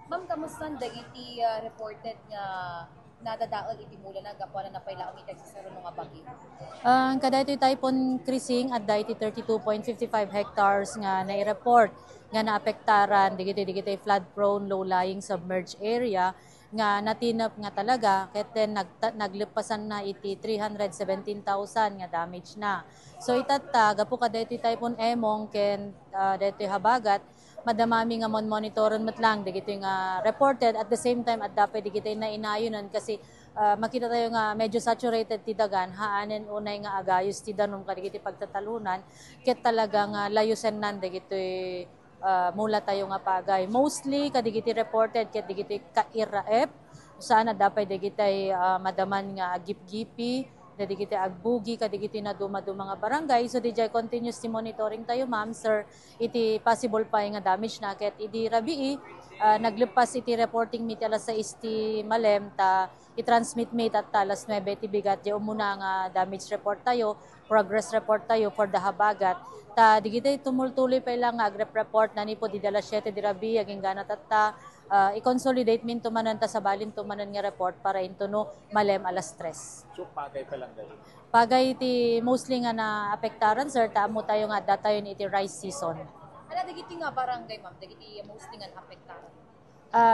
Ma'am, kamusta dagiti reported nga nadadaol iti mula na gapo na napayla umitag sa saro nga bagi. Ang kada ito typhoon Krising at dahi 32.55 hectares nga nai-report nga naapektaran digiti flood prone low lying submerged area nga natinap nga talaga ket then naglipasan na iti 317,000 nga damage na. So itatta gapo kada ito typhoon Emong ken dito habagat madamami nga monitoron met lang digiti nga reported at the same time at dapat digiti na inayonan kasi makita tayo nga medyo saturated ti dagan haanen unay nga agayos ti danom kadigiti pagtatalunan ket talaga nga layusen nan digiti mula tayo nga pagay mostly kadigiti reported ket digiti kairaep sana dapat digiti madaman nga agip-gipi digiti agbugi kadigiti na duma-duma nga barangay so dijay continuous ti monitoring tayo ma'am sir iti possible pa nga damage na ket idi rabii naglepas iti reporting meet alas 6 ti malem ta i-transmit meet at alas 9 ti bigat di umuna nga damage report tayo progress report tayo for the habagat ta digiti tumultuloy pa lang agrep report na ni po di alas 7 di rabii aging gana tatta i-consolidate min tumanan ta sa balin tumanan nga report para intuno malem alas 3. So, pagay pa lang dahil. Pagay iti mostly nga na apektaran sir taamo tayo nga datayon iti rice season. Ala dagiti nga barangay ma'am, dagiti mostly nga apektaran.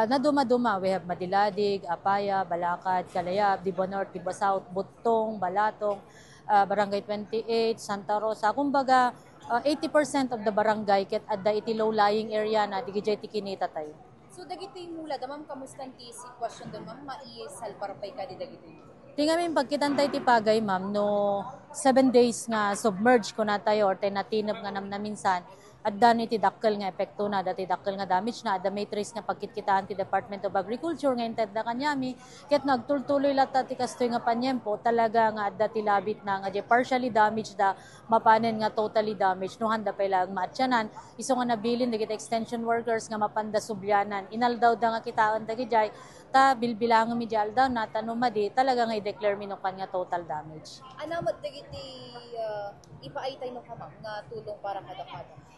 Na duma-duma, we have Madiladig, Apaya, Balakad, Calayab, Diba North, Diba South, Butong, Balatong, Barangay 28, Santa Rosa. Kumbaga, 80% of the barangay ket adda iti low-lying area na digijay ti kinita tayo. So dagiti mula da ma'am kamusta ti sitwasyon doon ma'am maisalparpay ka di dagiti. Tingamin pagkitantay ti pagay ma'am no 7 days nga submerge ko na tayo or natinap nga nam na minsan at dani ti dakkel nga epekto na dati dakkel nga damage na ada matrix nga pagkitkitaan ti Department of Agriculture nga inted na kanyami ket nagtultuloy lata ti kastoy nga panyempo talaga nga adda ti labit na nga di partially damaged da mapanen nga totally damaged no handa pa ilang maatyanan iso nga nabilin dagiti extension workers nga mapanda subyanan inaldaw da nga kitaon dagijay ta bilbilangan mi aldaw na tanong madi talaga nga i-declare minukan nga total damage. Anamot dagiti ipaaytay no ka ma'am nga tulong para kada-kada.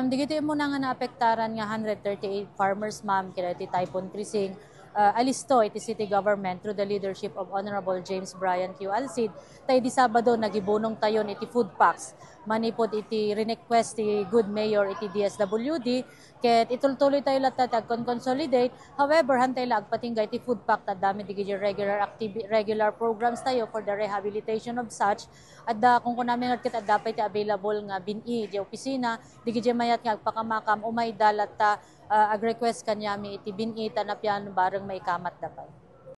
Digiti mo na nga naapektaran nga 138 farmers ma'am kaya iti typhoon Krising alisto iti city government through the leadership of Honorable James Bryan Q. Alcid tay di Sabado nagibunong tayon iti food packs manipod iti request ti good mayor iti DSWD ket itultuloy tayo lahat consolidate however hantay lag patinggay iti food pack ta dami digiti regular programs tayo for the rehabilitation of such at kung namin ket dapat iti available nga bini di opisina digiti mayat nga agpakamakam umay dalat ta ag-request kanyami iti binita na piano bareng may kamat dapat.